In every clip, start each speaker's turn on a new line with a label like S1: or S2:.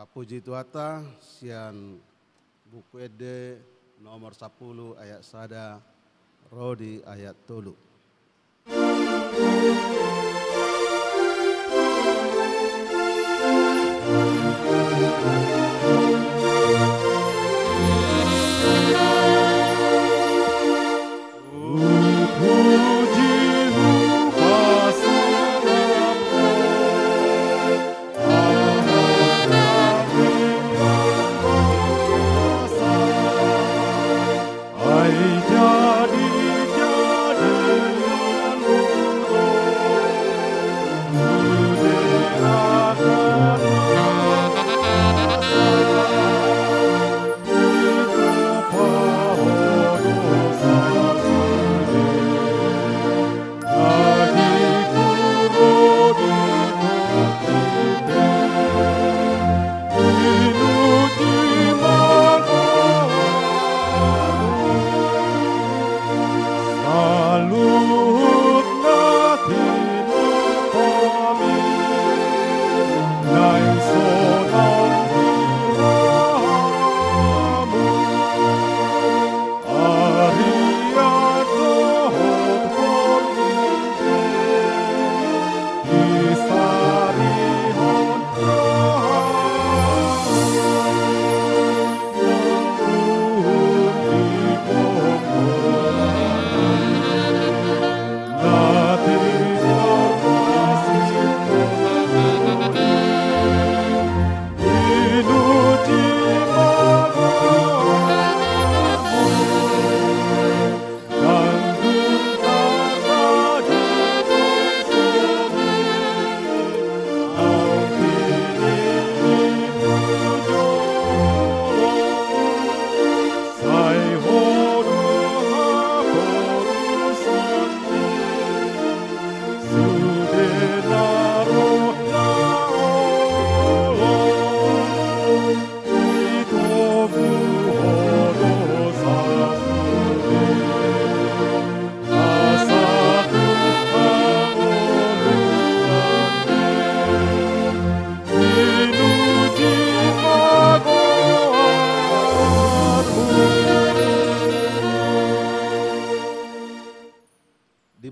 S1: Kapuji Tuata sian buku ede nomor 10 ayat sada rodi ayat tolu.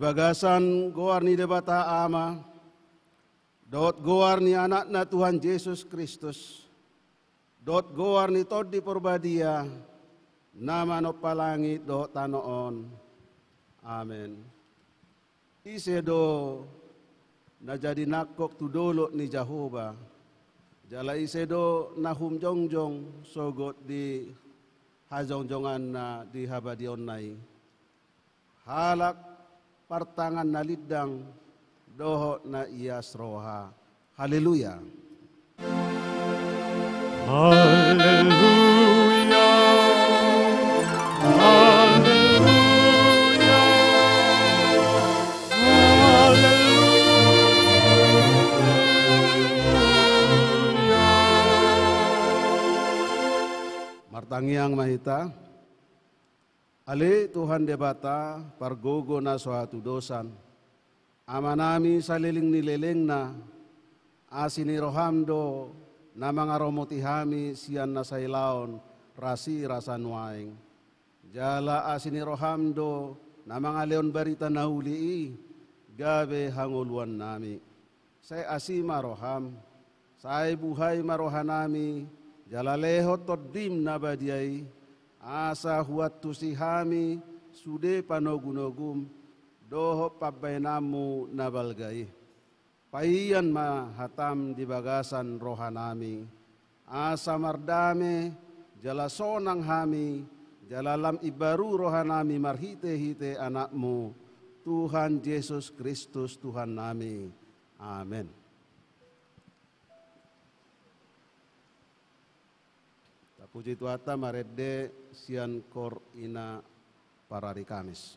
S1: Bagasan goar ni debata ama, dot goar ni anakna Tuhan Yesus Kristus, dot goar ni tod di porbadia, nama no palangit dot tanoon. Amen. Isedo na jadi nakok tudolo ni Jehovah, jala isedo na humjongjong sogot di hajongjongan na di habadion nai. Halak partangan na lidang doho na ias roha. Haleluya.
S2: Haleluya. Haleluya. Haleluya.
S1: Martangiang mahita. Ali Tuhan debata pargogo na suatu dosan. Amanami saliling nileleng na asini rohamdo na mga romotihami siyan na sailaon rasi rasan waing. Jala asini rohamdo na mga leon barita na hulii gabe hanguluan nami. Say asima roham, say buhay marohanami jala lehot todim na badiay. Asa huat tusihami sude panogunogum doho pabainamu nabalgai. Paiyan mahatam di bagasan rohanami. Asa mardame jala sonang hami jalalam ibaru rohanami marhite-hite anakmu Tuhan Yesus Kristus Tuhan nami. Amin. Puji Tuata marede sian kor ina parari Kamis.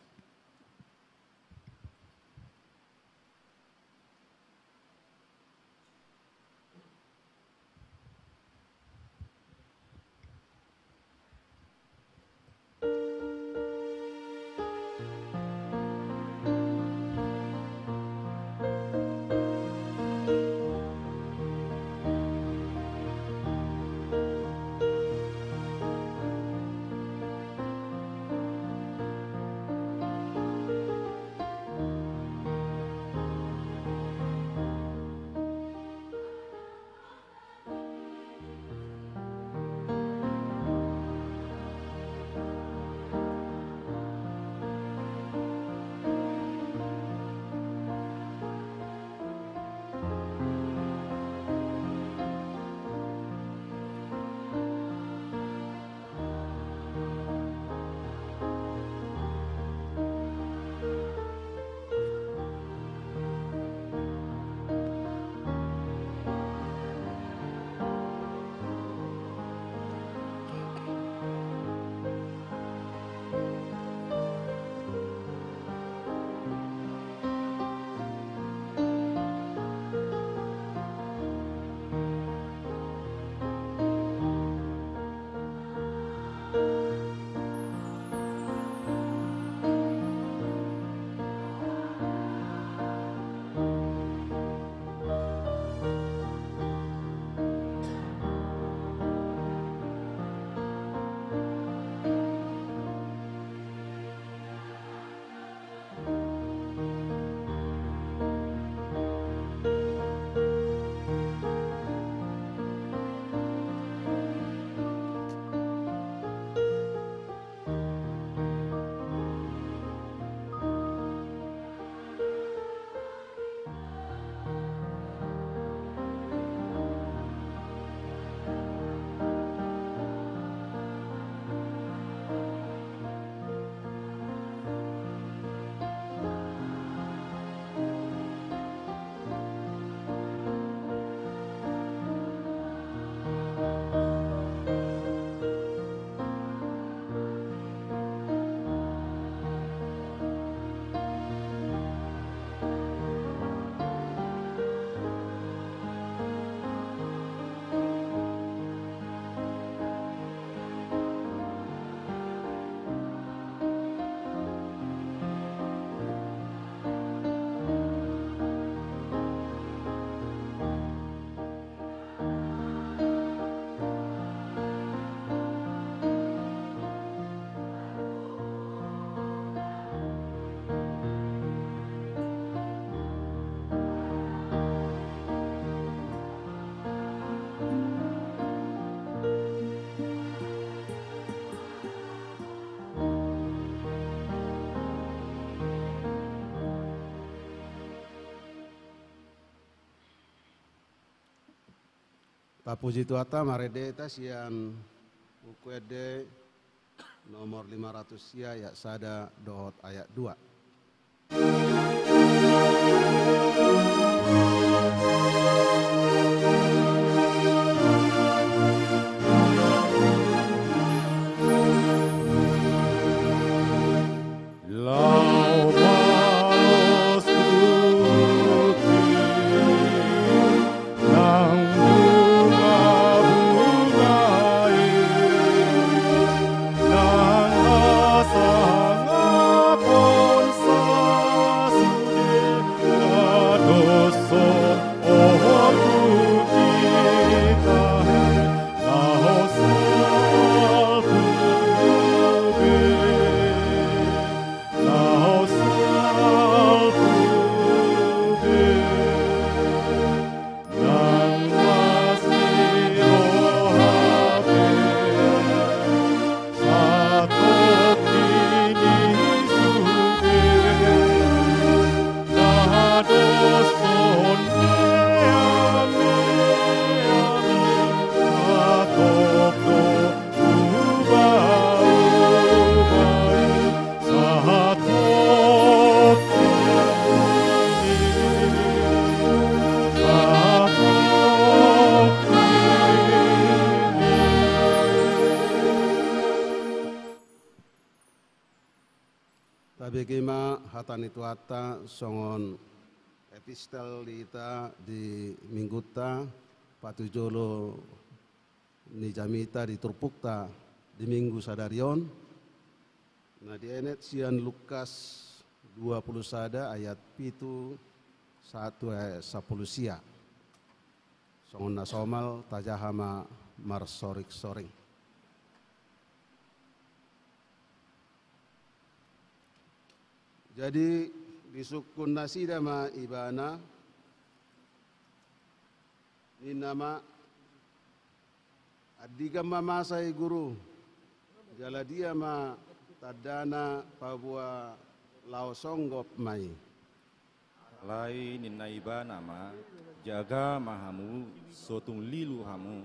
S1: Kapuji tuata maredeta sian buku ede nomor 500 ya sada dohot ayat 2. Tabegema hatan itu hata songon epistel di mingguta patujolo ni jamita di turpukta di minggu sadarion. Nah di enet sian Lukas 20 sada ayat pitu 1 ayat 10 sia. Songon nasomal tajahama marsorik soring. Jadi disukun nasida ma ibana ini nama adigam mamasai guru jala dia ma tadana pabua laosonggop mai
S3: lai ninna ibana ma jaga mahamu sotung lilu hamu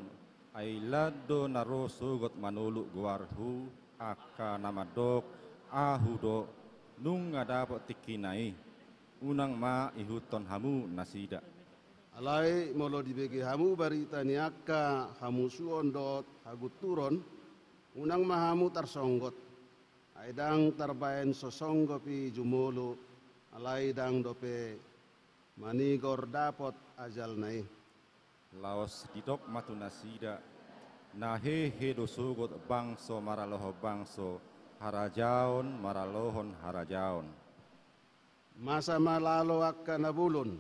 S3: ailado naroso got manulu guarhu aka namadok ahudo nung dapat tikinai unang ma ihuton hamu nasida
S1: alai molo dibegi hamu barita niaka hamu suondot haguturon unang mahamu tarsonggot aidang tarbaen sosonggopi jumolo alai dang dope manigor dapot ajal nai
S3: laos didok matu nasida nahe dosogot bangso maraloho bangso harajaon maralohon harajaon.
S1: Masa malalo akka nabulon,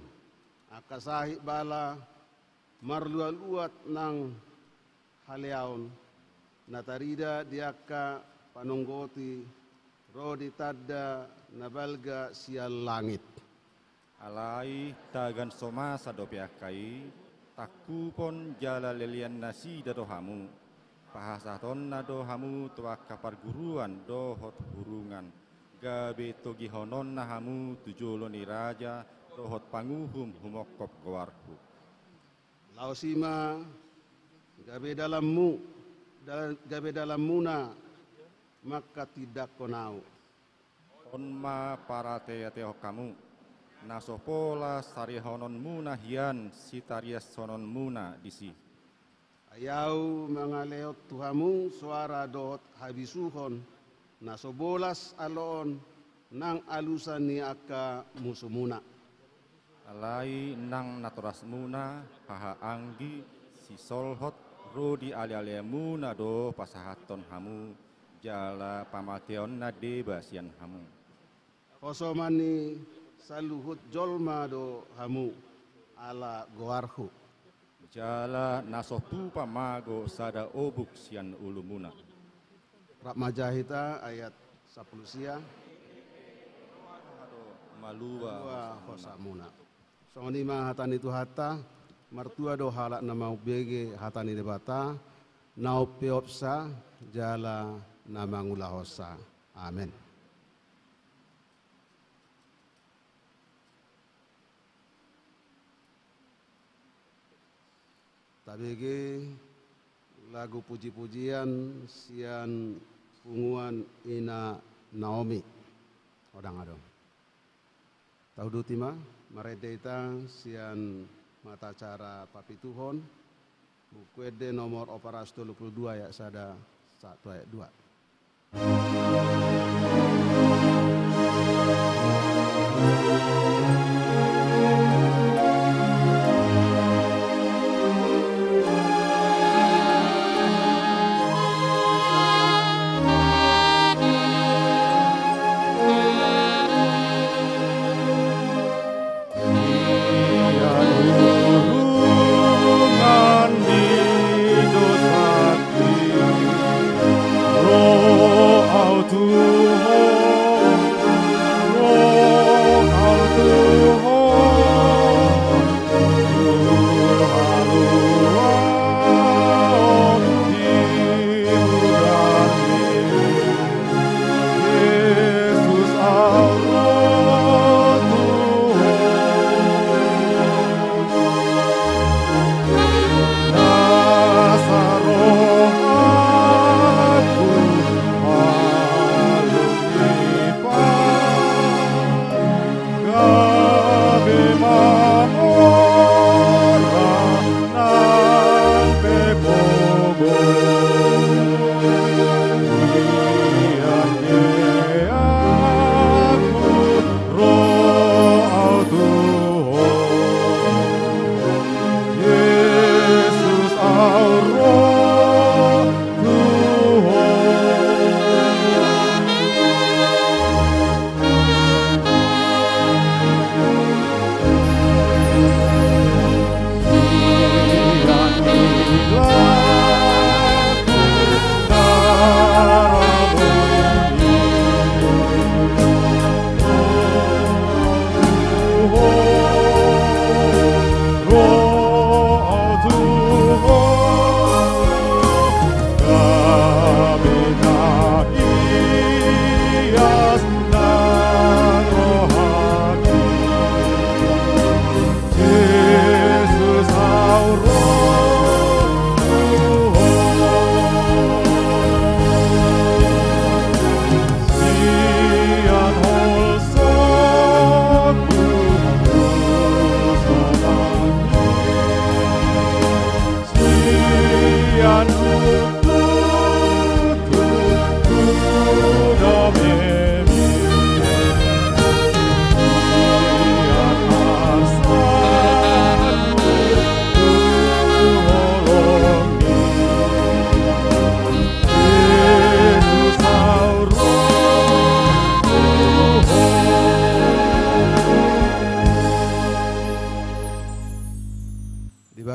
S1: akka sahik bala marlual uat nang haleaon, natarida diaka panonggoti rodi tadda nabalga sial langit.
S3: Alai tagan somasa dopiakai takupon jala lelian nasi dadohamu. Pahasaton na dohamu tua kaparguruan dohot hurungan gabe togihonon na hamu tujolo ni raja dohot panguhum humokop gowarhu
S1: lausima gabe dalam muna maka tidak konau
S3: onma para teo kamu nasopola sarihonon muna hian sitarias sonon muna disi
S1: ayau mangaleot tuhamu suara dot habisuhon nasobolas alon nang alusan ni aka musumuna
S3: alai nang naturas muna paha anggi si solhot rodi ali-ali muna do pasahaton hamu jala pamateon na debasian hamu
S1: kosomani saluhut jolma do hamu ala goarhu
S3: jala nasopu pamago sada obuk sian ulumuna.
S1: Rak Majahita ayat 10 sia.
S3: Malua
S1: hosamuna. Songoni ma hatani tu hata martua do halak nama ubege hatani debata nau peopsa jala nama ngulahosa. Amin. tabege lagu puji-pujian sian punguan ina Naomi odang adong. Tahu dutima maredeita sian mata cara papituhon buku ede nomor operas 22 ya sada 1 ayat 2.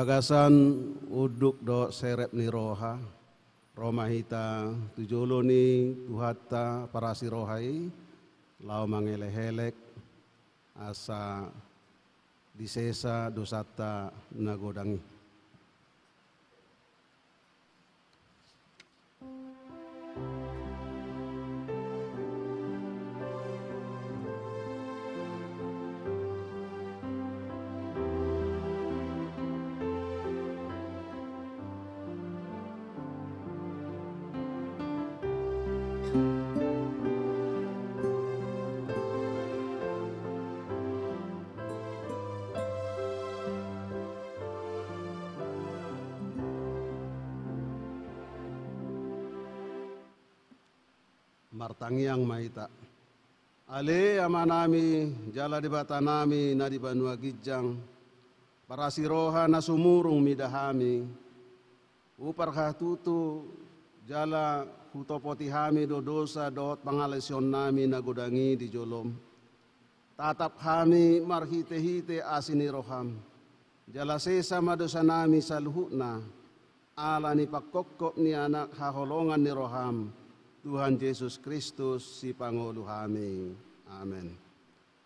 S1: Bagasan uduk do serep ni roha romahita tujolo ni tuhata parasi rohai lau mangele-helek asa disesa dosata nagodangi. Martangiang maita ale amanami jala di batanami na di banua gijang para siroha na sumurung midahami uparkah tutu jala hutopotihami do dosa dot pangalesion nami na godangi di jolom tatap kami marhite-hite asini roham jala sesa madosa nami saluhutna ala ni pakokok ni anak haholongan ni roham Tuhan Yesus Kristus si Pangulu kami. Amin.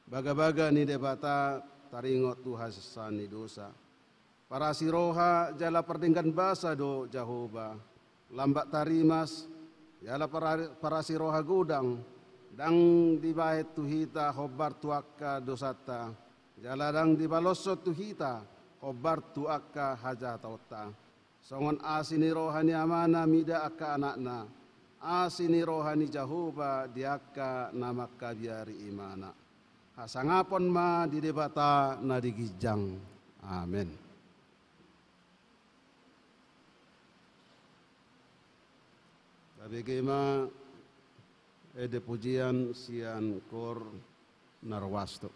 S1: Baga-baga ni debata taringot Tuhan sesani dosa. Para siroha jala perdingkan basa do Jehovah. Lambat tarimas jala para siroha gudang. Dang dibait tuhita hobar tuaka dosata. Jala dang dibalosot tuhita khobartu akka hajatauta. Songon asini rohani amana mida akka anakna. Asini rohani jahuba diakka namakka biari imana. Hasangapon ma di debata na digijang. Amin. Bagaimana ede pujian sian kor narwasto.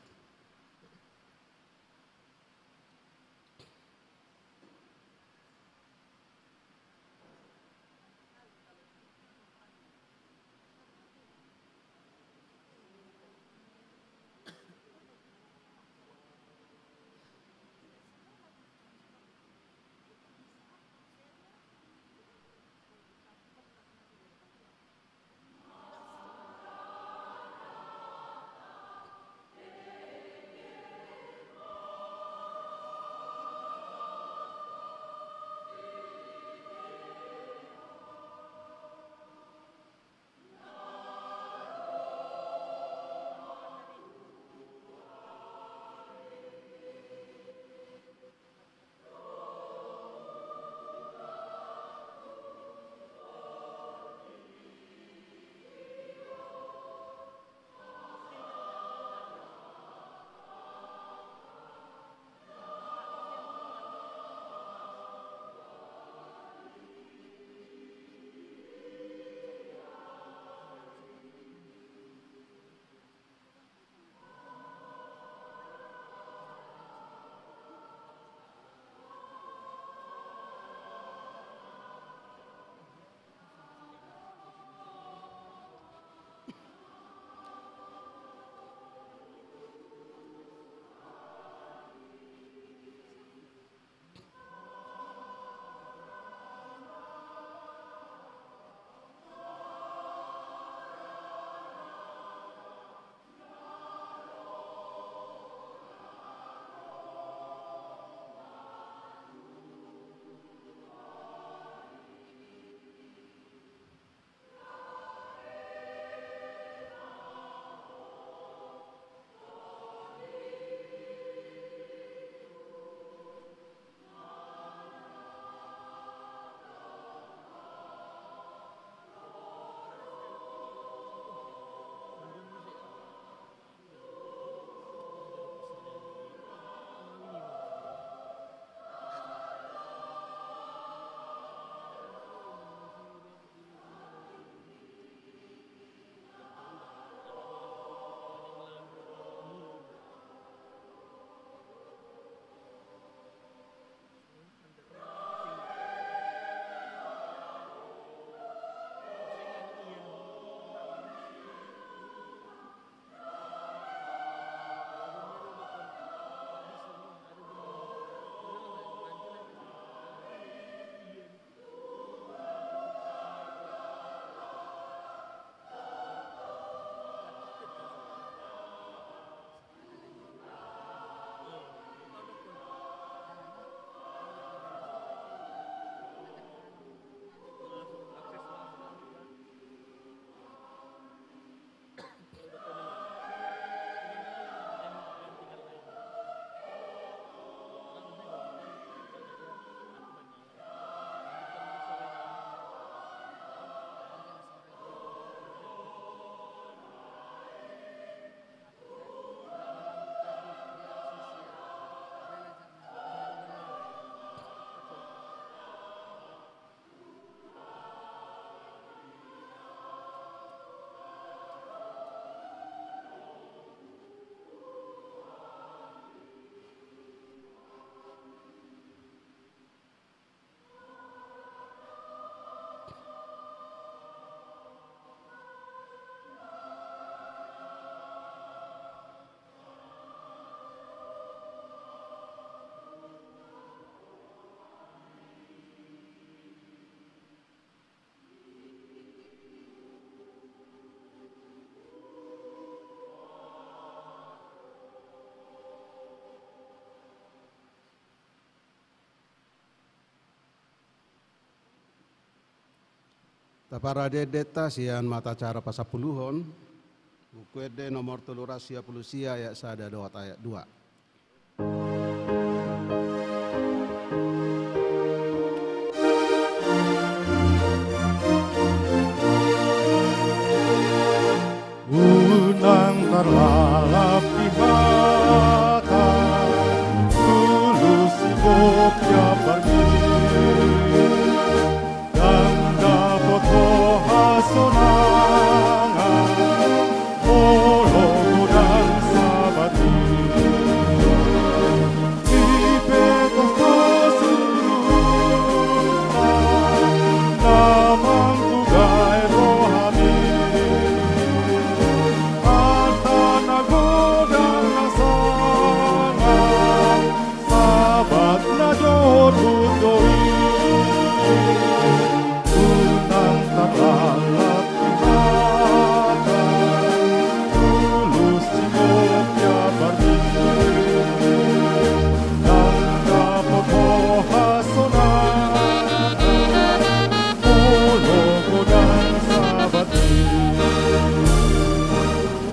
S1: Taparade deta sian mata cara pasapuluhon, buku ede nomor telurasia pulusia ayat sada dua ayat 2.
S2: terlalap di mata, tulus hidup ya pergi, dan dapat hasonangan, ologo dan sabati, di petos tosurutan, namang kugai rohani, harta nagodang nasangan, sabat na jod butoi, unang terlalat di mata, tulus hidup ya pergi, dan dapat hasonangan, ologo dan sabati,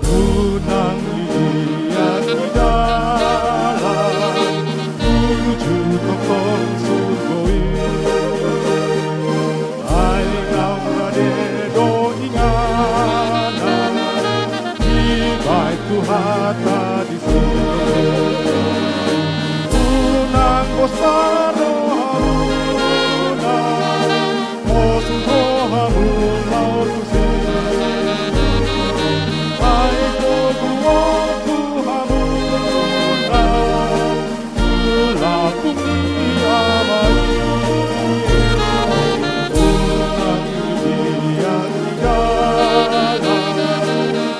S2: unang lihat di dalam tujuh tokong surgoi, ay ang radedo ingatan, iba'y tuhata di sini, unang bosano haruna, osuho hamulaw tusin, ay toguong tuhamula, tulakong iamay, unang lihat di dalam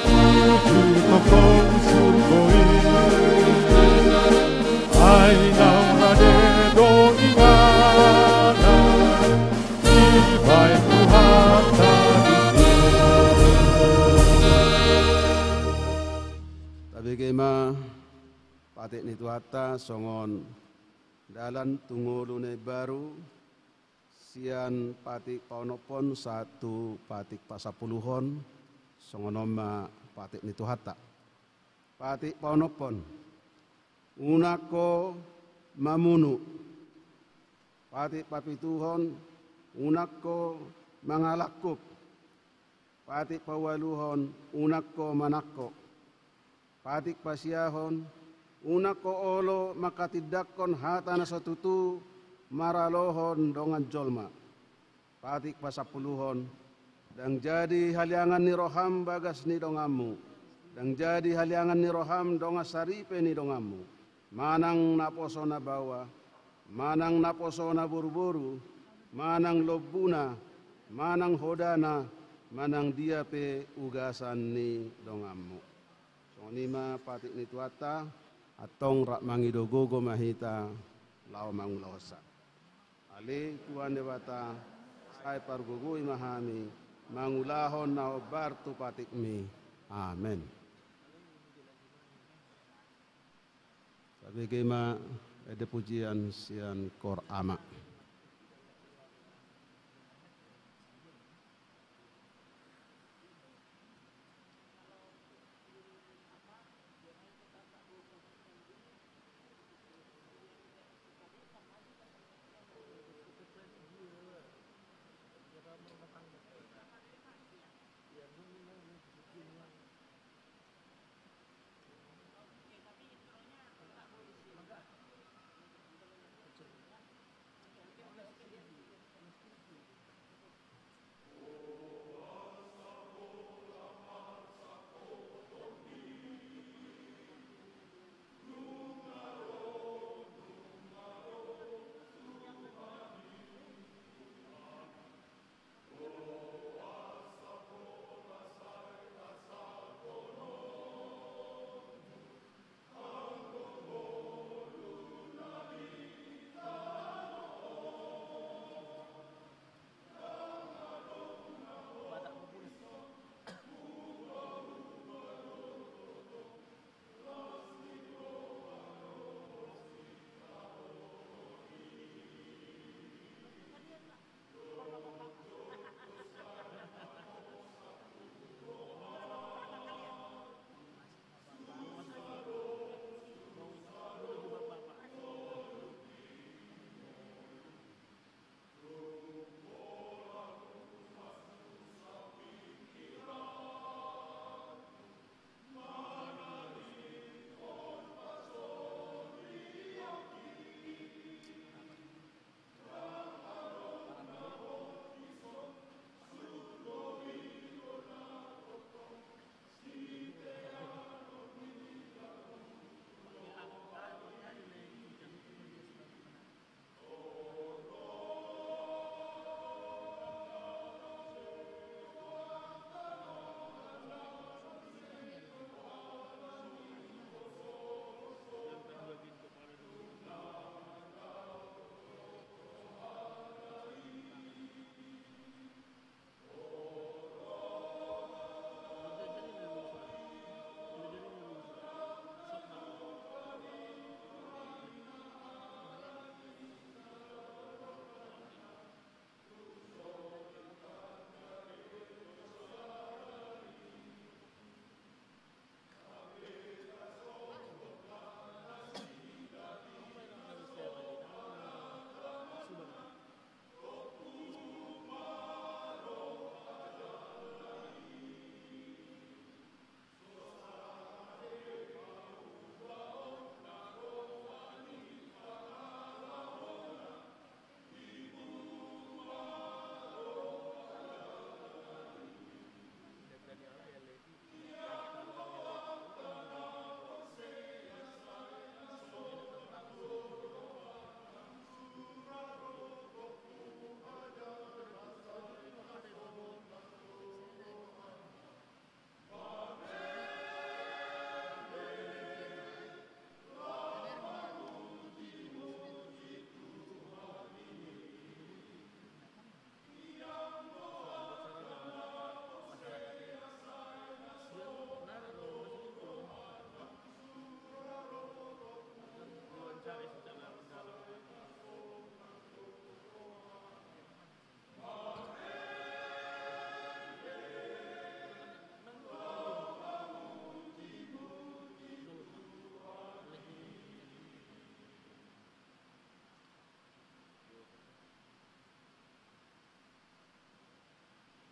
S2: tujuh tokong surgoi, ay nang radedo ingatan, iba'y tuhata di sini.
S1: Tabi kema patik ni tuhata songon dalan tungulunay baru sian patik paunopon satu patik pasapuluhon songonoma patik ni tuhata. Patik paunopon unako mamunu, patik papituhon unako mangalakup, patik pawaluhon unako manako, patik pasiahon unako olo makatidakkon hatana satutu maralohon dongan jolma, patik pasapuluhon dang jadi haliangan ni roham bagas ni dongamu, dang jadi haliangan ni roham donga saripe ni dongamu, manang naposo na bawa, manang naposo na buru-buru, manang lobuna, manang hodana, manang dia pe ugasan ni dongamu. Sonima patik ni tuata atong rak mangidogogo mahita lao mangulosa. Ali kuan dewata sai pargugui mahami mangulahon na obartu patik mi. Amen. Sabi kema ada pujian sian kor ama.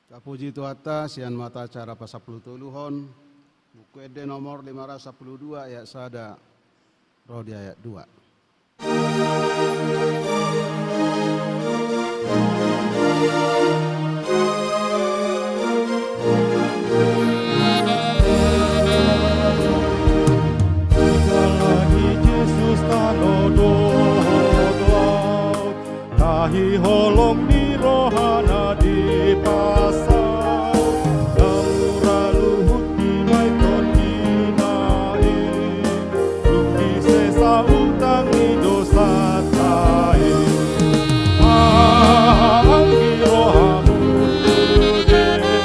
S1: Kapuji Tuhatta sian mata cara pasapuluh tuluhon buku ede nomor 512 ayat sada roh di ayat 2.
S2: Yesus tahi holong di rohana di pasar laura luhut di maikon di nai bukti sesa utang di dosa tai anggi rohamu gede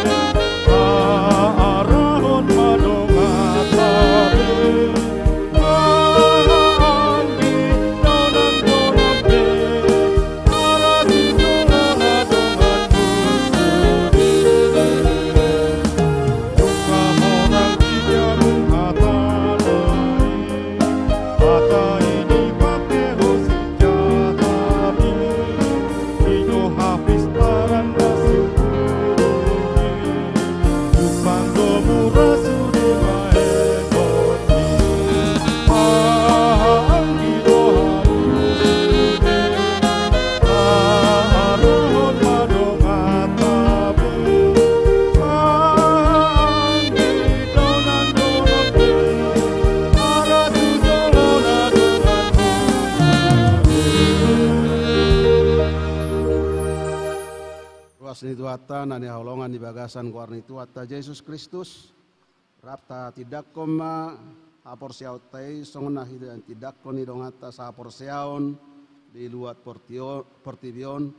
S2: arahon madongatabe
S1: Ni Tuhatta nani haulongan di bagasan kuarni Tuhatta Yesus Kristus rapta tidak koma apor siautai songna hidan tidak koni dongata sapor siaon di luat portibion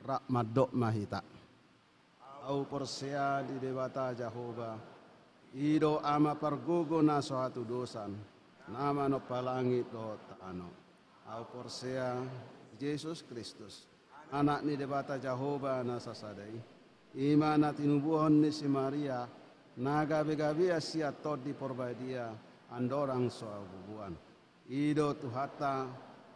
S1: rak madok mahita au porsia di dewata Jehova ido ama pargogo na suatu dosan nama no palangit do taano au porsia Yesus Kristus anak ni debata Jehova na sasadai ima na tinubuhon ni si Maria naga begabi asia tod di porbadia andorang soal bubuan ido Tuhatta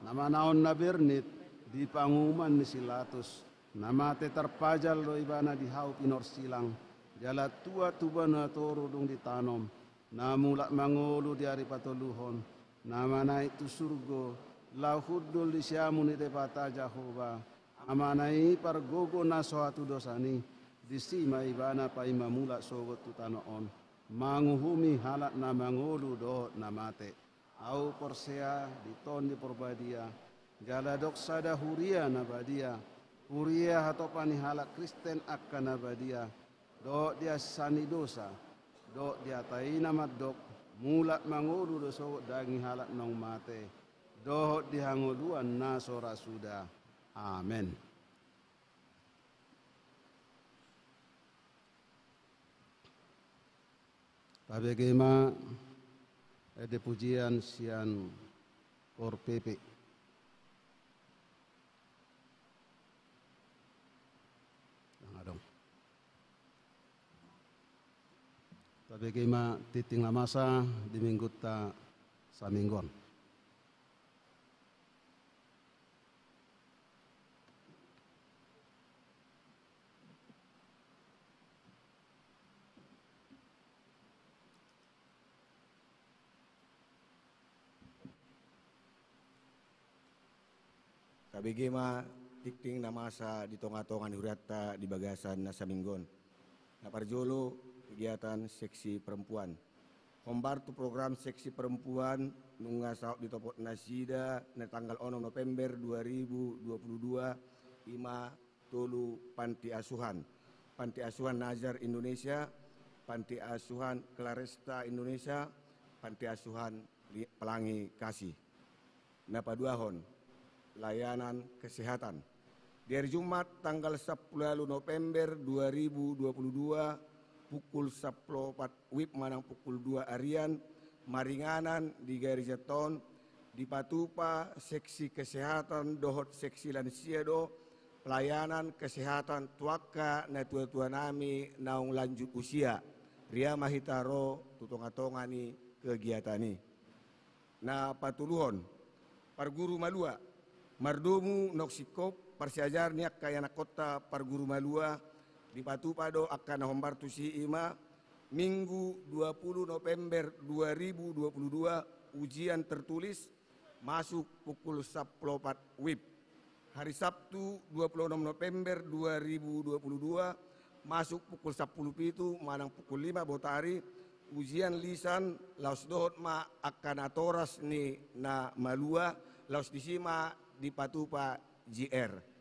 S1: nama naon na bernit di panguman ni silatus nama te terpajal do ibana di hau pinor silang jala tua tubana toro dung ditanom namulak mangolu di hari patoluhon nama naik tu surgo lahudul di siamu ni debata Jehova amanai pargogo na suatu dosani disima ibana pa imamula sogot tutanoon manguhumi halat na mangulu do namate au porsea diton di porbadia galadok sada huria nabadia huria hatopani halak Kristen akan nabadia do dia sani dosa do dia taina madok mulat mangulu do sogot dangi halat nong mate do dihanguluan na sora sudah. Amin. Tabegema ede pujian sian kor PP. Dong. Tabegema titing lamasa di minggu ta saminggon.
S4: Kabegema tikting namasa di tonga-tongan hurata di bagasan nasa minggon. Naparjolo kegiatan seksi perempuan. Kombartu program seksi perempuan nungasau di topot nasida na tanggal 1 November 2022 ima tolu panti asuhan. Panti asuhan Nazar Indonesia, panti asuhan Claresta Indonesia, panti asuhan Pelangi Kasih. Napaduahon layanan kesehatan. Di hari Jumat tanggal 10 November 2022 pukul 10.04 WIB manang pukul 2 harian maringanan di Garijaton di Patupa seksi kesehatan dohot seksi lansia do pelayanan kesehatan tuaka na tua-tua nami naung lanjut usia ria mahitaro tutonga-tongani kegiatani na patuluhon parguru malua mardomu noksikop parsiajar niak kaya na kota parguru malua di Patupado akan hombartu si ima Minggu 20 November 2022 ujian tertulis masuk pukul 10.04 WIB. Hari Sabtu 26 November 2022 masuk pukul 10.07 manang pukul 5 botari ujian lisan laos dohot ma akan atoras ni na malua laos disima di Patupa GR.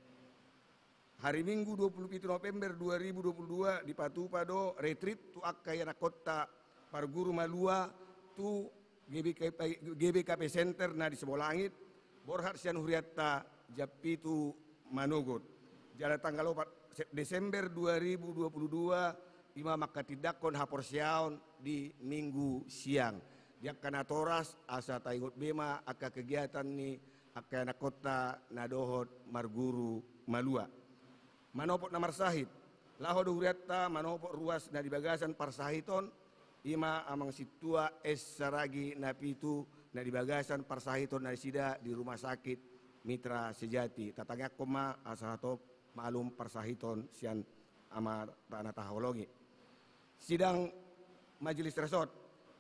S4: Hari Minggu 27 November 2022 di Patupado retreat tu akkayana kota Parguru Malua tu GBKP Center na di Sebolangit Borhat Sian Huriatta Japitu Manogot. Jala tanggal 4 Desember 2022 ima makatidakon hapor siaon di Minggu siang. Dia kanatoras asa taingot bema aka kegiatan ni akkayana kota nadohot Marguru Malua. Manopot na marsahit, laho huriatta manopot ruas na di bagasan parsahiton, ima amang situa es saragi na pitu na di bagasan parsahiton na sida di rumah sakit Mitra Sejati. Tatangyak koma asahatop maalum parsahiton sian ama tanah tahologi. Sidang Majelis Resort,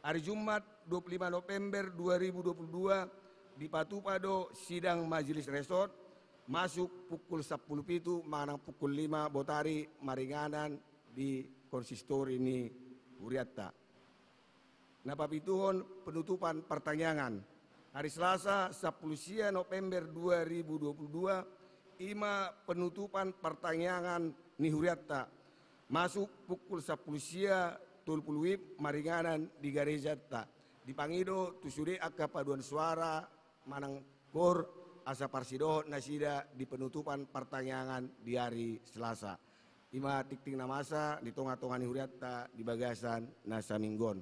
S4: hari Jumat 25 November 2022 di Patupado sidang Majelis Resort, masuk pukul 10.07 manang pukul 5 botari maringanan di konsistori ini Huriatta. Napapituhon penutupan pertanyaan. Hari Selasa 10 November 2022 ima penutupan pertanyaan ni Huriatta. Masuk pukul 10 tulpul WIB maringanan di Garejata. Dipangido tusuri akka paduan suara manang kor asa parsidohot nasida di penutupan pertanyaan di hari Selasa. Ima tikting namasa di tonga-tonga ni Huriatta di bagasan nasa minggon.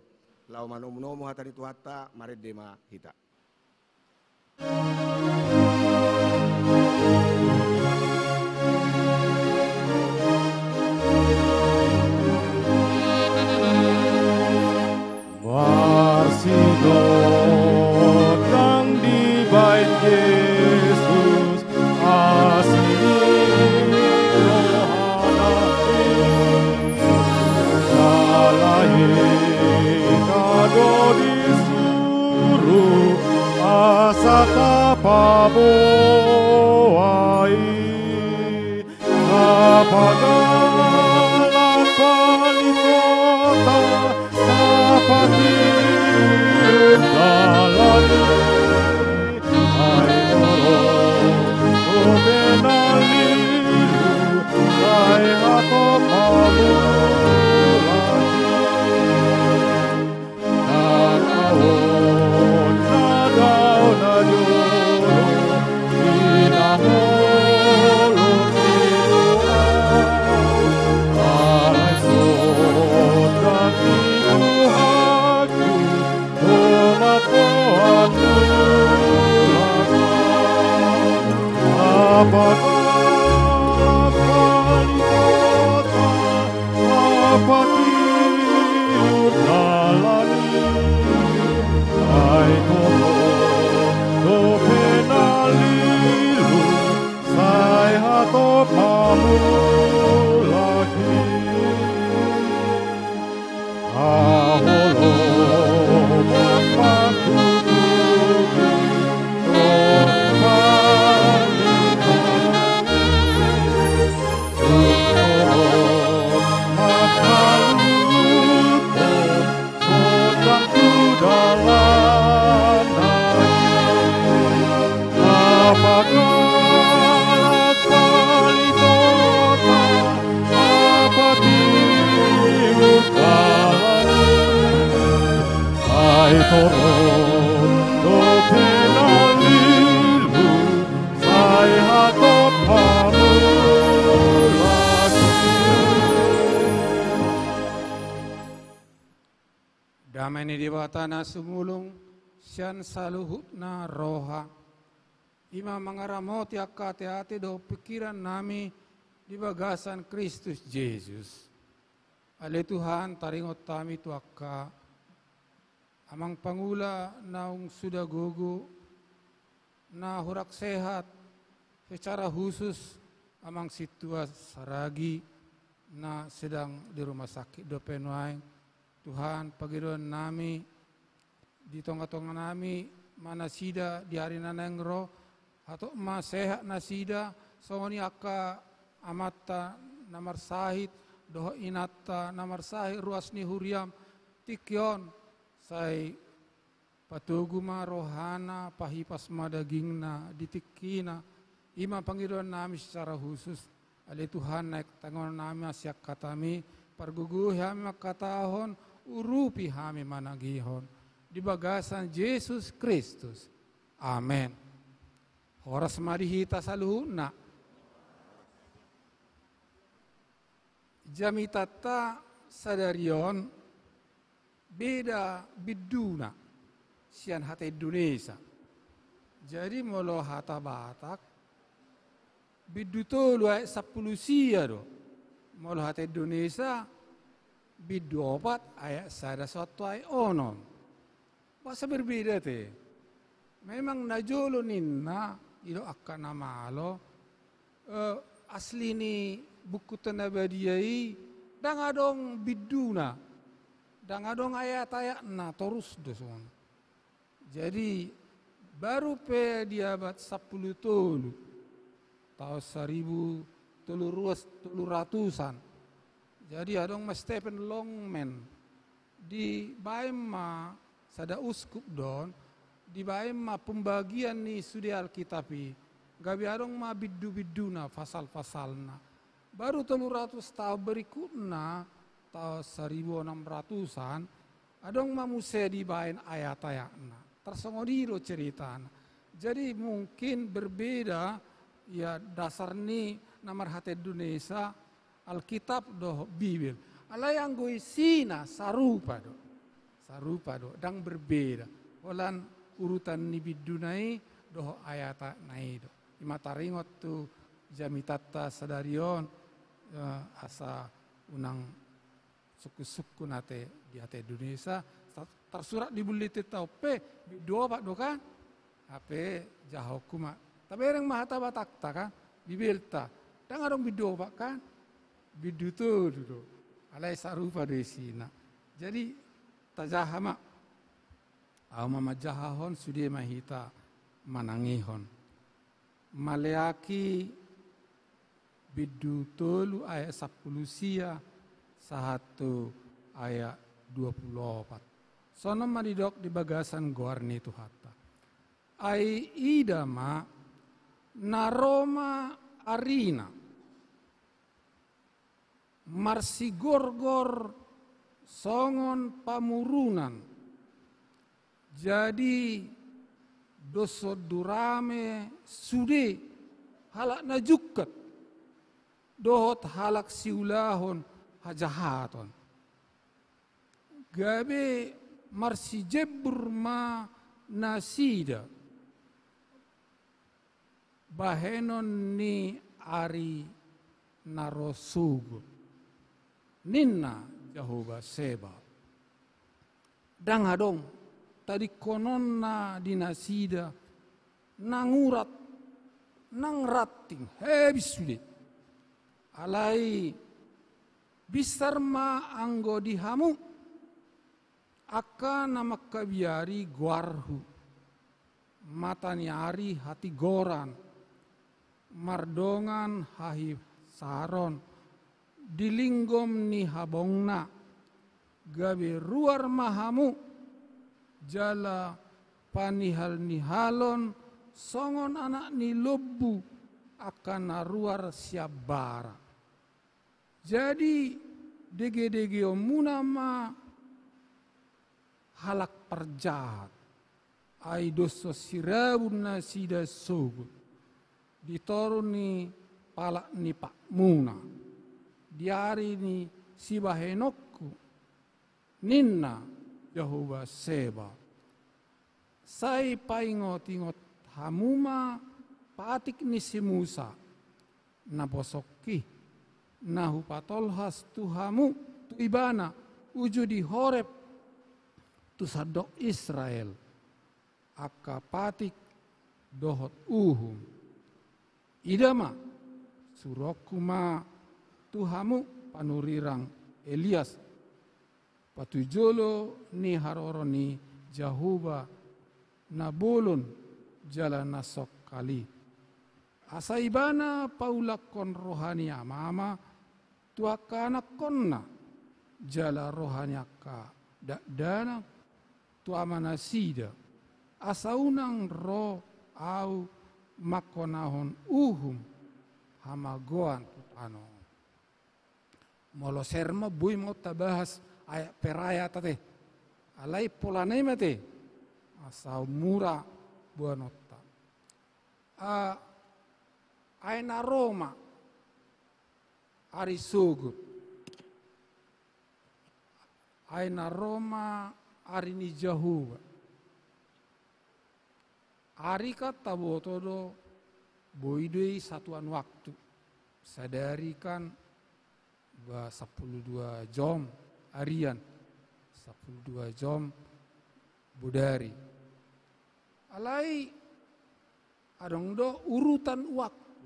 S4: Lau manomu hata di tuhatta maredema hita.
S2: Marsidotang di bait Yesus asli rohana salahin ado disuruh asata pabuai apagalan palikota apati dalani hai toro benalilu hai ato palu
S5: Damai ni dibatana sumulung sian saluhut na roha. Ima mangaramoti akate ate do pikiran nami di bagasan Kristus Yesus. Ale Tuhan taringot kami tu akka. Amang pangula naung sudah gugu na hurak sehat secara khusus amang situa saragi na sedang di rumah sakit do penuai. Tuhan pagidon nami di tongga-tongga nami mana sida di hari nanengro atau ma sehat na sida songoni akka amatta namar sahid doho inatta namar sahid ruasni huriam tikyon sai patuguma rohana pahipas madagingna ditikina ima pangidon nami secara khusus ali Tuhan naik tangon nami asyak katami parguguh hami makatahon urupi hami managihon di bagasan Yesus Kristus. Amen. Horas marihita saluhuna. Jamitata sadarion beda biduna sian hata Indonesia. Jadi molo hata Batak bidu tolu ay 10 sia do. Molo hata Indonesia bidu opat ayat sada suatu ay onon. Bahasa berbeda te. Memang najolo ninna ilo akka namalo asli ni buku tanabadiyai dang adong biduna. Dang adong ayat-ayat na terus doson. Jadi baru pe di abad 10 tolu tahun 1300-an. Jadi adong Mas Stephen Longman di Baima sada uskup don di Baima pembagian ni studi Alkitabi gabi adong ma biddu-bidduna fasal-fasalna baru 300 tahun berikutna tahun 1600-an adong ma muse di bain ayat-ayatna tersongodiro ceritana. Jadi mungkin berbeda ya dasar ni namar hati Indonesia Alkitab doh Bibil. Alai anggoi sina sarupa do dang berbeda. Olan urutan ni bidunai doh ayata nai do. Imataringot tu jamitata sadarion asa unang suku-suku nate di hati Indonesia tersurat di bulletin tau pe dua pak do kan. Ape jahau kuma. Tapi yang mahata batakta kan Bibilta. Dang adong bido pak kan. Bidu tu dulu, alai sarupa dari sini. Jadi tajahama, au mama jahahon sudah mahita manangihon. Maleaki bidu tolu ayat 10 sia 1 ayat 24. Sono maridok di bagasan goarni tu hatta. Ai idama naroma arina. Marsigorgor songon pamurunan. Jadi doso durame sude halak najukat dohot halak siulahon hajahaton. Gabe marsijebur ma nasida bahenon ni ari narosugo. Ninna Jehovah Seba. Dang adong tadi kononna dinasida nangurat nang ratting habis sulit. Alai bisar ma anggo dihamu akan nama kabiari guarhu matani ari hati goran mardongan hahi saron dilinggom ni habongna gabe ruar mahamu jala panihal nihalon songon anak ni lobu akan naruar siabara. Jadi dege-dege omunama halak perjahat ai doso sirabun nasida sogut ditorun ni palak ni Pak Muna diari ni sibahenokku ninna Jehovah Seba sai paingot-ingot hamuma patik ni si Musa na bosokki na hupatolhas tuhamu tu ibana uju di Horeb tu sadok Israel akapatik dohot uhum idama surokuma tuhamu panurirang Elias patujolo ni haroro ni Jahuba nabolon jala nasok kali asaibana paulakon rohani amama tuakana konna jala rohani akka dana tuamana sida asaunang ro au makonahon hamagoan ano molo serma bui mau tabahas ayat peraya tate alai polanai mate asau mura buanota aina Roma ari sugut aina Roma ari ni Jahuba ari kata botodo boidei satuan waktu sadarikan 12 jam harian 12 jam budari alai adong do urutan waktu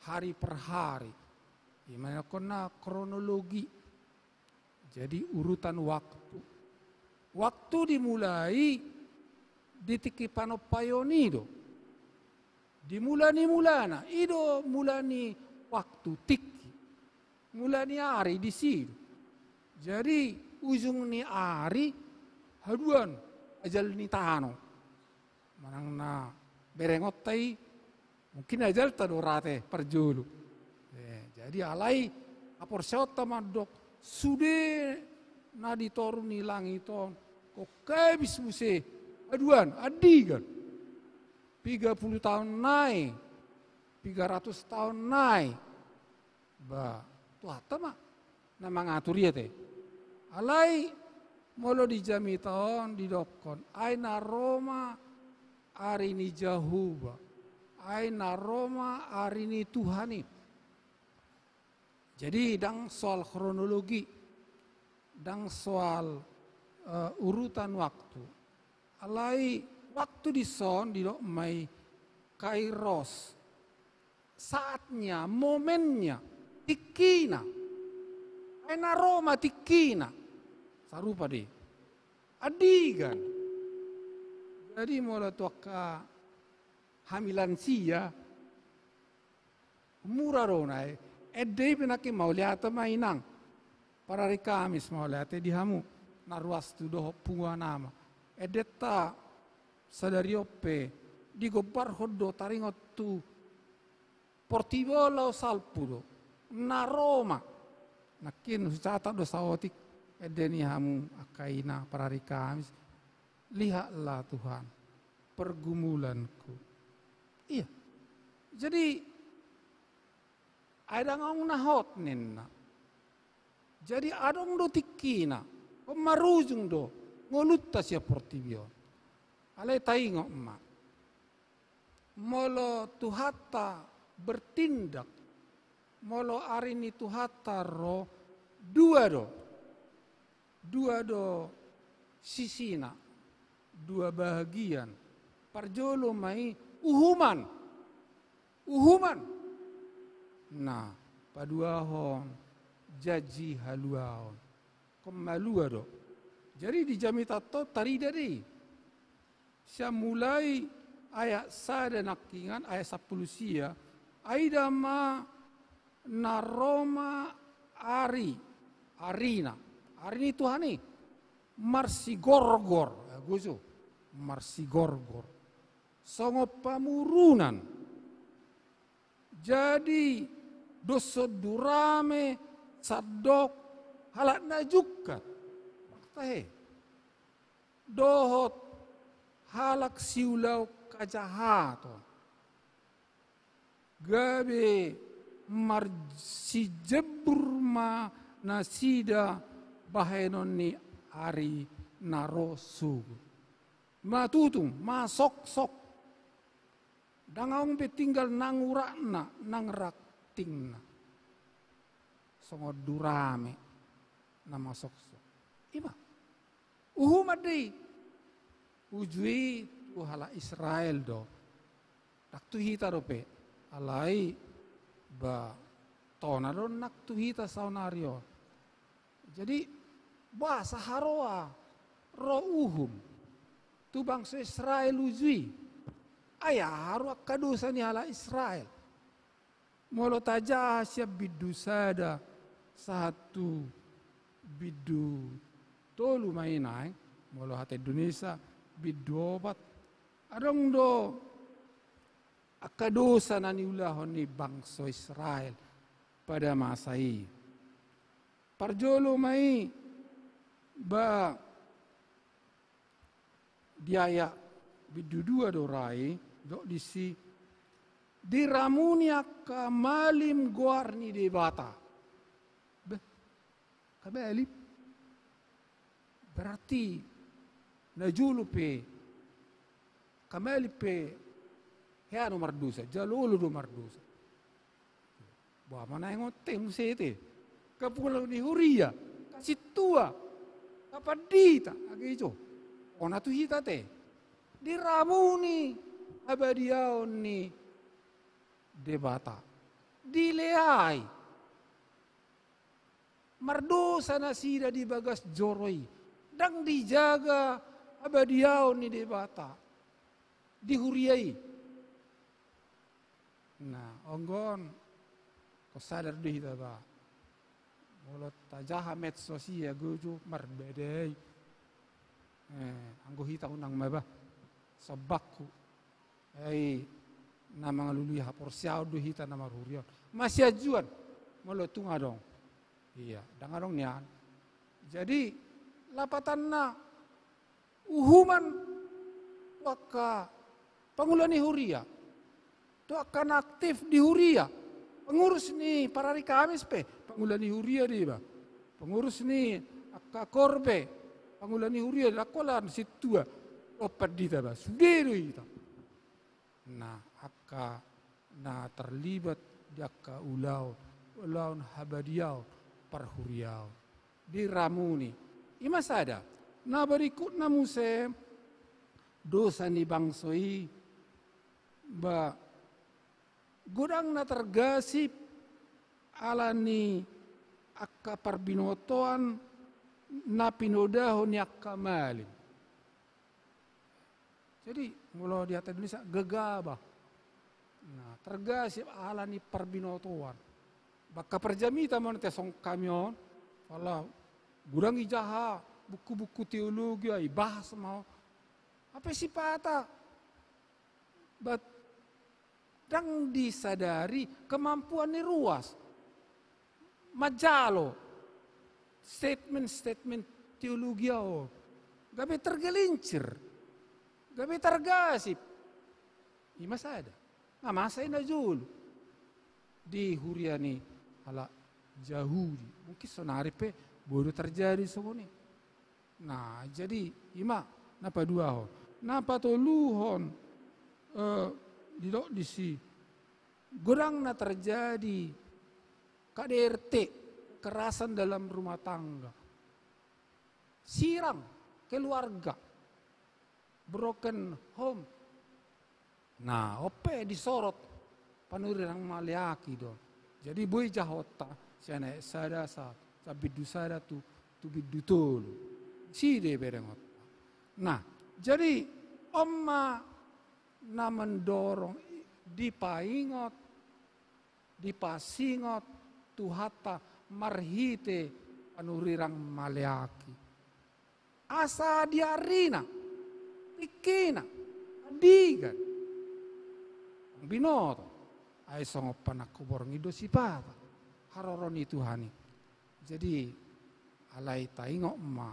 S5: hari per hari gimana kena kronologi jadi urutan waktu dimulai di tiki panopayonido mulana ido mulani waktu tiki mulani hari di situ jadi ujung ni hari haduan ajal ni tano manang na berengot tai mungkin ajal tadorate perjulu jadi alai apor syota madok sude na ditorun ni langiton kok kebis muse aduan adigan 30 tahun naik 300 tahun naik ba tuata mak nama ngatur ya teh alai molo dijami tahun didokon aina Roma hari ini Jahuba aina Roma hari ini Tuhani jadi dang soal kronologi dang soal urutan waktu alai waktu di son di dok mai kairos saatnya momennya tikina aina Roma tikina sarupa deh adigan jadi mulai tuaka hamilan sia murah rona edei penaki mau lihat mainang para hari Kamis mau lihat di hamu naruas tu doh punga nama edeta sadari oppe di gobar hoddo taringot tu Portivola o Salpudo na Roma nakin susata do saotik edeni hamu akaina para hari Kamis lihatlah Tuhan pergumulanku iya jadi ada ngong nahot nenna jadi adong do tikina pemarujung do ngolutta sia Portivio alai taingo emak molo tuhata bertindak molo arini tuhata ro dua do sisina dua bahagian parjolo mai uhuman nah paduahon jaji haluahon kemalua do jadi di jamitato tari dari saya mulai ayat sada nakingan ayat 10 sia aida ma naroma arina arini Tuhani marsigorgor guzo marsigorgor songo pamurunan jadi doso durame sadok halak najukat maktahe dohot halak siulau kajahaton gabe marsijeburma nasida bahenon ni ari narosu matutung masok dangaung tinggal nangurakna nangraktingna songo durame nama sok ima uhumadei ujui uhala Israel do daktu hita rope alai ba tona don nak tuhita saunario. Jadi bahasa haroa rohum tu bangsa Israel ujui ayah haroa kadosa ni ala Israel molo tajah siap bidu sada satu bidu tolu mainai molo hati Indonesia bidu obat adong do akadosa nani ulahon ni bangsa Israel pada masa ini. Parjolo mai ba diaya bidudua dorai do disi diramunia kamalim goarni de bata. Kabeli berarti najulu pe kamali pe heano mardusa jalulu do mardusa. Ba mana ngote musete. Kapulau ni huria, kasih tua, kapadita, agijo. Ona tu hita te, diramuni abadiaon ni debata, dileai. Mardosa nasida di bagas joroi, dang dijaga abadiaon ni debata, dihuriai. Nah, onggon, kau sadar deh hita ba. Mulut tajaha medsosia guju marbedei. Anggo hita unang maba sabakku. Nama ngalului hapor siau do hita nama rurion. Masih ajuan mulut tunga dong. Iya, danga dong nian. Jadi lapatan na uhuman waka pangulani huria. Tu akan aktif di huria. Pengurus nih para hari Kamis pe, pangulani huria di ba. Pengurus nih akka korbe, pangulani huria lakolan situa opat di ba. Sudero kita. Nah, akka na terlibat di akka ulaun habadiau parhuriau. Di ramuni. Ima sada. Na berikut na muse dosa ni bangsoi ba gudang na tergasip ala ni akka parbinotoan na pinodahon ni akka malin. Jadi mula di atas Indonesia gegabah. Nah, tergasip ala ni parbinotoan. Baka perjamita man tesong kamyon, wala gudang ijaha buku-buku teologi ay bahas mau. Apa si pata? But dang disadari kemampuan ni ruas. Majalo. Statement teologi o. Gabi tergelincir. Gabi tergasip. Ima sada. Nga masay na jul. Di huriani ala Yahudi. Mungkin sonari pe bodoh terjadi semua ni. Nah jadi ima napa dua ho. Napa toluhon di si gorang na terjadi KDRT kekerasan dalam rumah tangga, sirang keluarga, broken home. Nah, ope disorot panuri rang maliaki dong. Jadi boy jahota siana sada sa bidu sada tu bidu tolu. Si de berengot. Nah, jadi omma na mendorong dipaingot, dipasingot, tuhata marhite panurirang maleaki. Asa diarina, tikina, adigan. Binoto, ay songop panakubor ngido si papa, haroron itu hani. Jadi alay taingok ma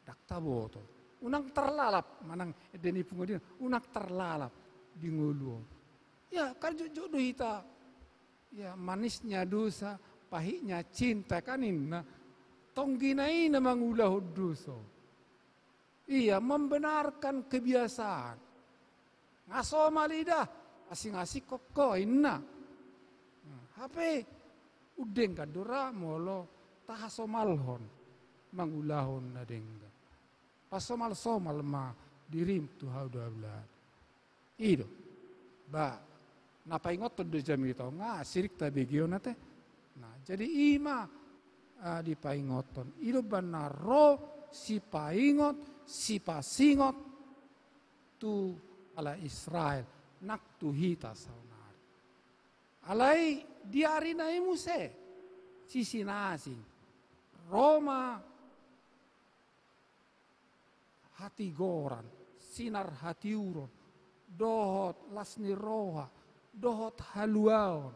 S5: dakta boto. Unang terlalap, manang edeni pungudin, unang terlalap di ngulu. Ya karjo do hita, ya manisnya dosa, pahitnya cinta kanin na tongginain na mangulah dosa. Iya membenarkan kebiasaan. Ngaso malidah, asing-asing kokoin na. Hape udeng kadura molo tahasomalhon mangulahon na dengga. Pasomal-somal ma dirim tu haudablat. Ido. Ba napaingot to do jam ito nga sirik ta begio na te. Nah, jadi ima di paingoton. Ido benar roh si paingot, si pasingot tu ala Israel nak tu hita saunari. Alai diari na imuse sisi nasing Roma hati goran sinar hati uron dohot lasni roha dohot haluaon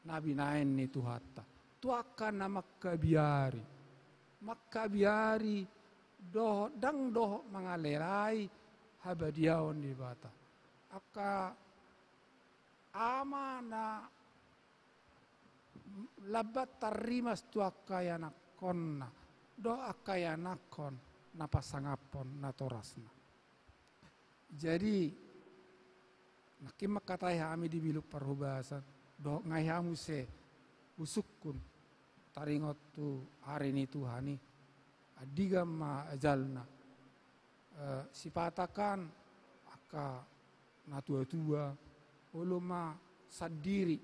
S5: nabi naen ni tu hatta tu akan nama makabiari dohot dang dohot mangalerai habadiaon di bata aka ama na labat tarimas tu akayanak konna do akayanakon na pasangapon na torasna. Jadi nakimak katay hami di biluk parhubasan do ngayamu se usukun taringot tu hari ni Tuhani adigam ma ajalna sipatakan aka na tua-tua ulama sadiri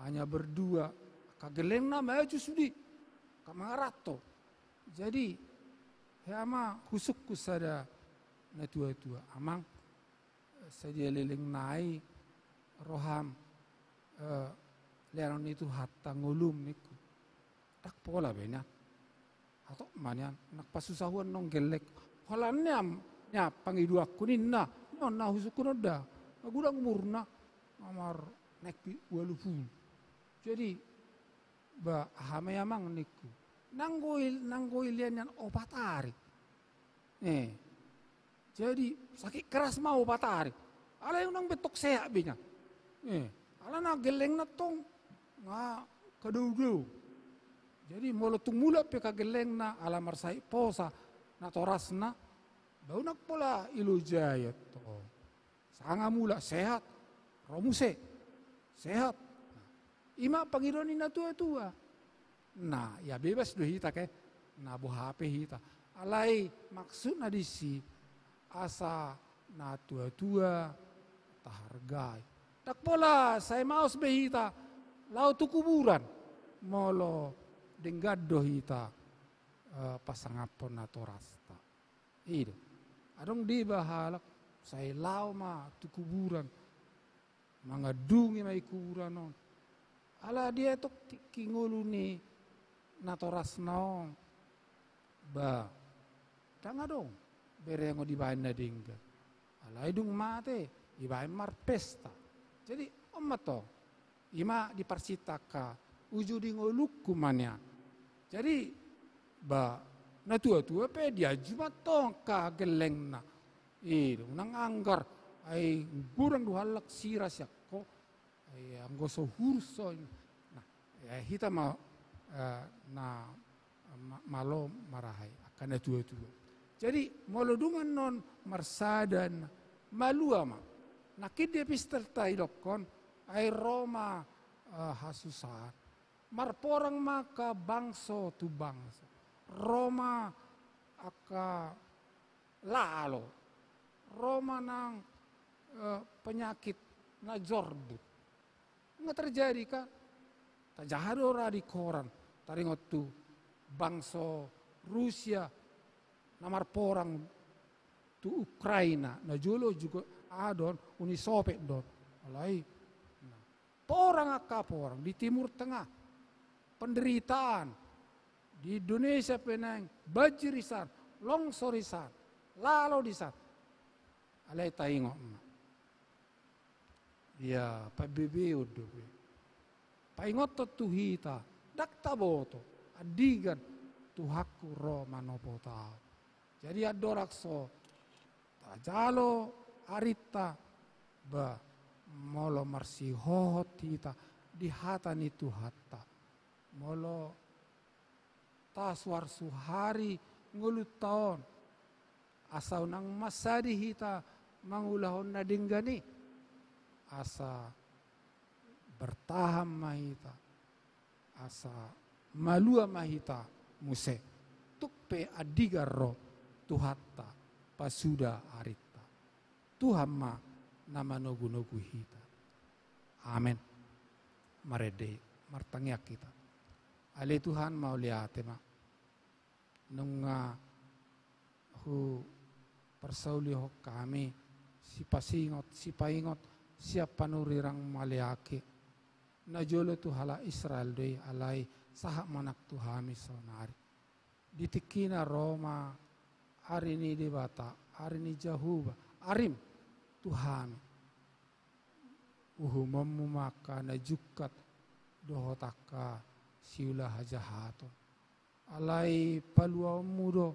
S5: hanya berdua kageleng na maju sudi kamarato jadi hama husukku sada na tua-tua amang saja leleng nai roham lerang itu hatta ngulum niku tak pola benya atau manyan nak pasusahuan nong gelek holannya nya pangidua kuninna nonna husukku noda gudang murna amar nekpi walufun jadi ba hame amang niku nanggoil lian obatari jadi sakit keras mau obatari ala yang nang betok sehat binya ala na geleng na tong nga kadudeu jadi molotung mula pe kageleng na ala marsai posa na torasna daunak pola ilujaya to sanga mula sehat romuse sehat ima pangironi na tua-tua nah ya bebas do hita ke na bo HP hita alai maksud na disi asa na tua-tua tahargai tak pola saya mau sebehita lau tu kuburan molo denggado hita pasangapon na torasta itu adong di bahalak saya lau ma tu kuburan mangadungi mai kuburan on ala dia tok kingulu ni natoras naong ba tanga dong berengo di bahan na dingga ala idung mate di bahan mar pesta jadi to ima di parsitaka uju di ngolukku mania jadi ba na tua-tua pe dia jumat tong ka geleng na nang anggar ay gurang duhalak siras yakko ay anggoso hurso nah hita ma na malo marahay akan tua-tua jadi molodungan non marsadan maluama nakid dia pistel tailokon ay Roma hasusan marporang maka bangso tu bangso Roma aka lalo Roma nang penyakit na jorbut nggak terjadi kan tajahado ora di koran taringot tu bangso Rusia namar porang tu Ukraina na jolo juga adon uni sopek don alai porang aka porang di Timur Tengah penderitaan di Indonesia penang bajirisan longsorisan lalu disan alai taingo ya PBB udah paingot tu hita dakta boto adigan tuhaku Roma nopo tau jadi adorakso tajalo arita ba molo marsi hohot hita di hatan itu hatta molo taswar suhari ngulut taon asau nang masadi hita mangulahon na dinggani asa bertahan mahita asa malua mahita muse tukpe adigarro tuhatta pasuda arita Tuhan ma nama nogu-nogu hita amin marede martangyak kita. Ale Tuhan mau lihat ma nunga hu persauli ho kami si paingot siapa nurirang maliake na jolo tu hala Israel doi alai sahak manak Tuhami sonari ditikina Roma hari ini debata hari ini Jahuba arim Tuhami uhumamu maka na jukat dohotaka siulah hajahaton alai paluamu do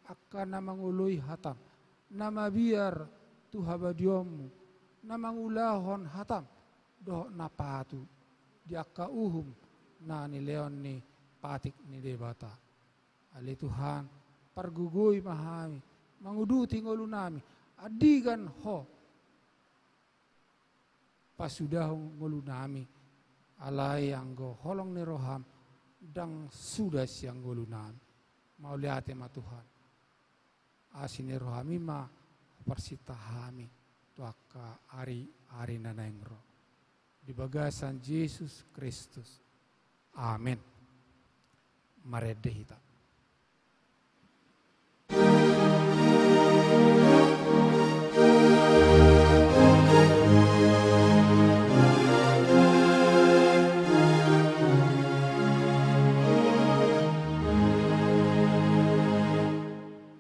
S5: akan namang ului hatam nama biar tuhabadiomu namang ulahon hatam do napatu diaka uhum na ni leon ni patik ni debata ali Tuhan pargugui mahami manguduti ngolunami adigan ho pasudahong ngolunami alai anggo holong ni roham dang sudah siang golunami mau lihat ma Tuhan asini rohami ma persitahami tuaka ari nanaengro di bagasan Yesus Kristus amin maredehita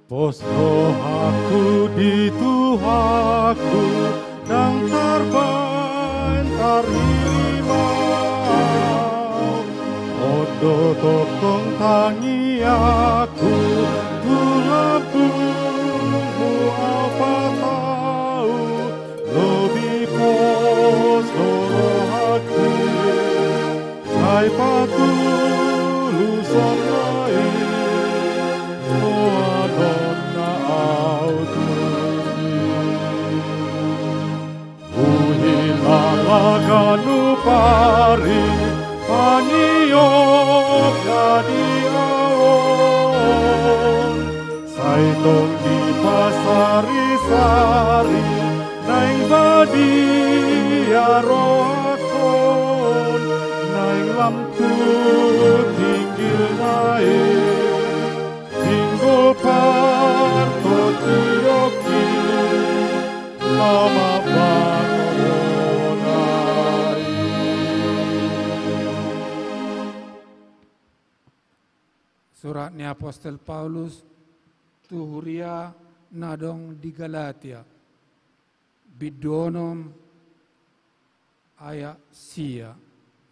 S2: Poso aku di Tuhaku dan terbentar ilimau Odo tokong tangi aku Tulapungmu apa tahu Lebih poso hati Saya patulus lain Donna Uhilalagan pari paniok jadi awon Saitong di pasari-sari Naing badia rohakon Naing lampu tinggil naik Tinggo parto tioki lama panonai.
S5: Suratnya Apostel Paulus tuhuria nadong di Galatia bidonom aya sia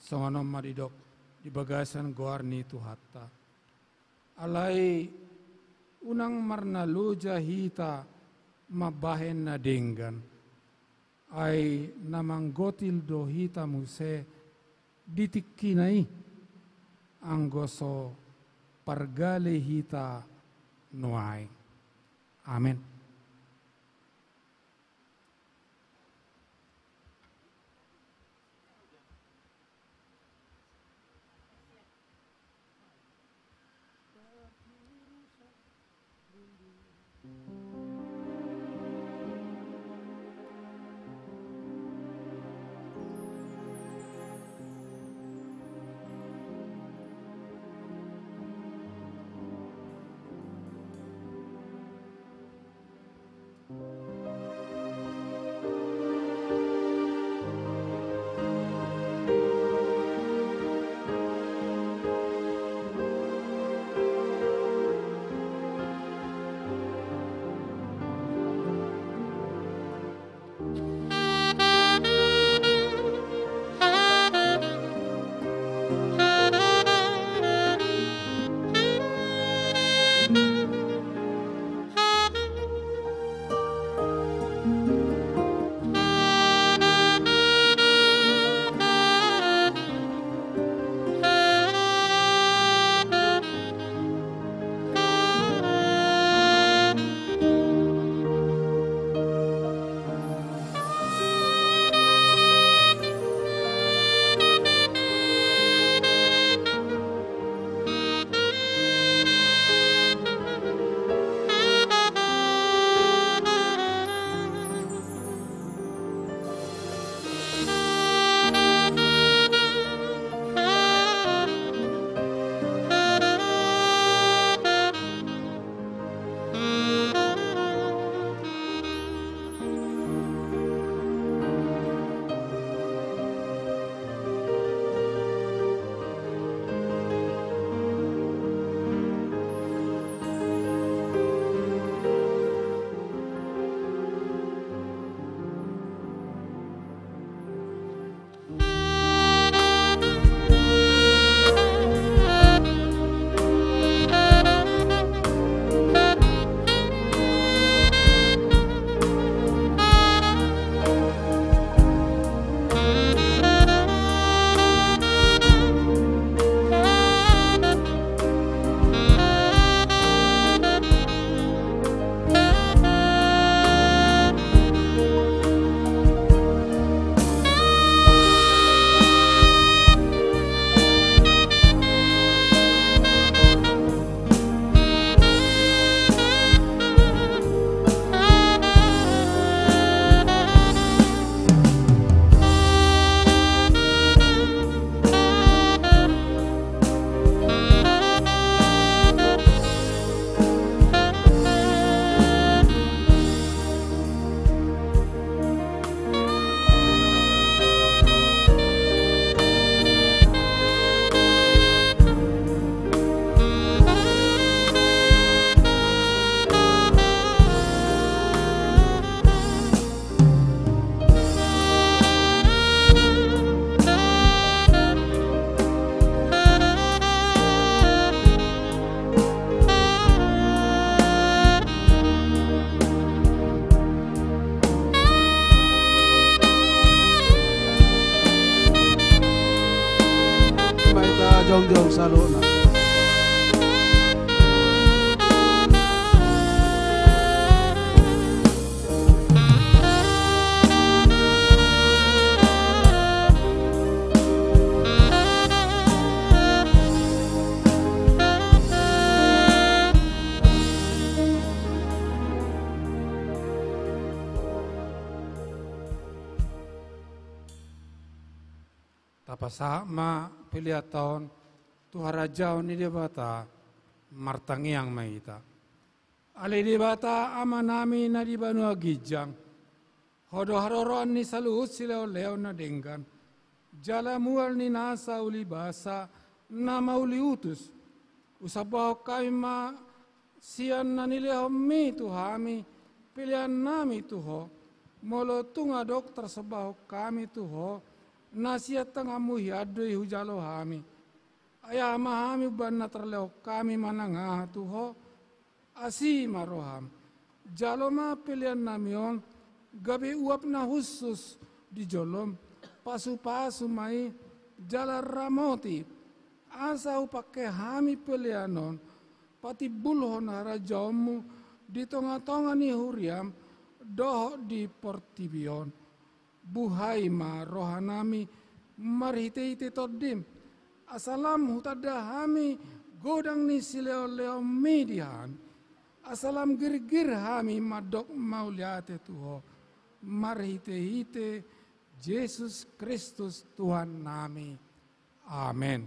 S5: songonom maridok di bagasan goarni tuhatta alai unang marnalu jahita mabahen na denggan ay namang gotil dohita muse ditikinai anggoso pargale hita nuai amen.
S1: jongjong salona.
S5: Tapasama pilihaton Tuhan Rajau ni debata martangiang maita. Ali debata ama nami na di Banua Gijang. Hodo haroroan ni saluhut sileo leo na denggan. Jala mual ni nasa uli basa na mauli utus. Usabaw kami ma sian na nileho mi tuhami pilihan nami tuho. Molo tunga dokter sabaw kami tuho. Nasihat tengah muhi adui hujalo hami. Ayah mahami ban na terleo kami manangah tuho. Asi maroham. Jalo ma pilihan namion. Gabi uap na khusus di jolom. Pasu-pasu mai jala ramoti. Asa upake hami pilihanon. Pati bulhon harajomu. Di tonga-tonga ni huriam. Doho di portibion. Buhai ma rohanami marhite-hite todim. Asalam hutada hami godang ni sileo-leo midihan. Asalam gir-gir hami madok mauliate tuho. Marhite-hite Yesus Kristus Tuhan nami. Amen.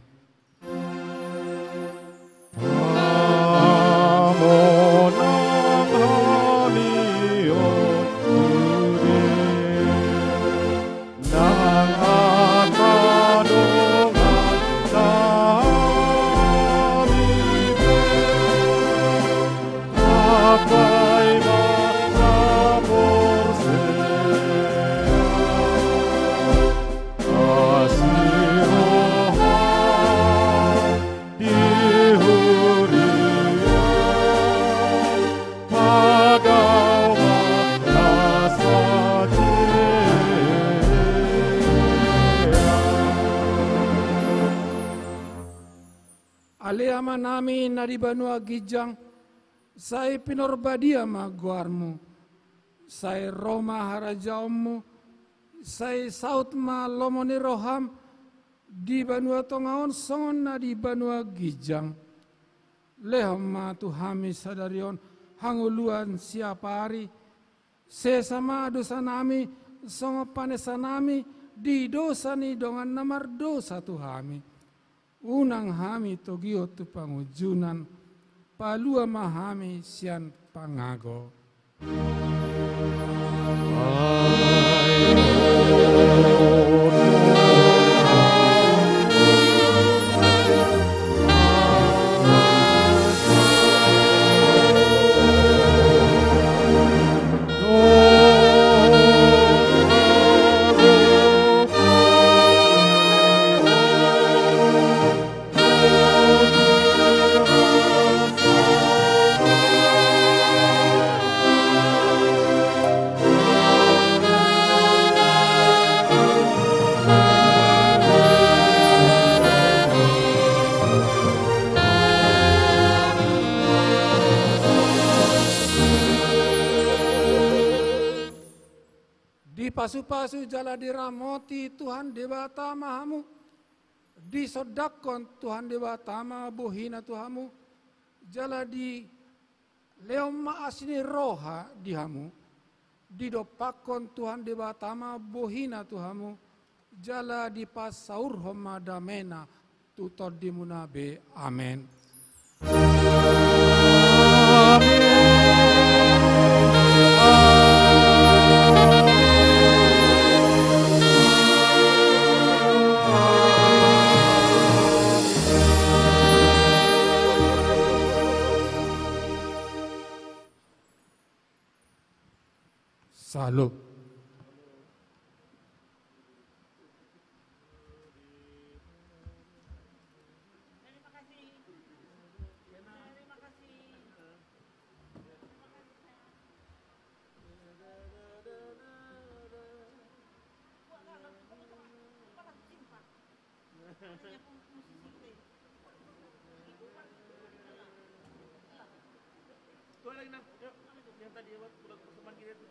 S5: Aliama nami na di Banua Gijang, saya pinorbadia maguarmu, saya Roma harajaumu, saya saut ma lomoni roham, di Banua Tongaon songon na di Banua Gijang. Lehom ma tuhami sadarion hanguluan siapa hari, sesama dosa nami, songo panesa nami, di dosa ni dongan namar dosa tuhami. Unang hami togio tu pangujunan, palua mahami sian pangago. Pasu-pasu jala diramoti Tuhan debata mahamu. Disodakon Tuhan debata ma bohina Tuhamu. Jala di leoma asini roha dihamu. Didopakon Tuhan debata ma bohina Tuhamu. Jala di pasaur homa damena tutod dimunabe. Amen. Salut.
S6: Tuh lagi nang, yuk, yang tadi buat pertemuan kita itu.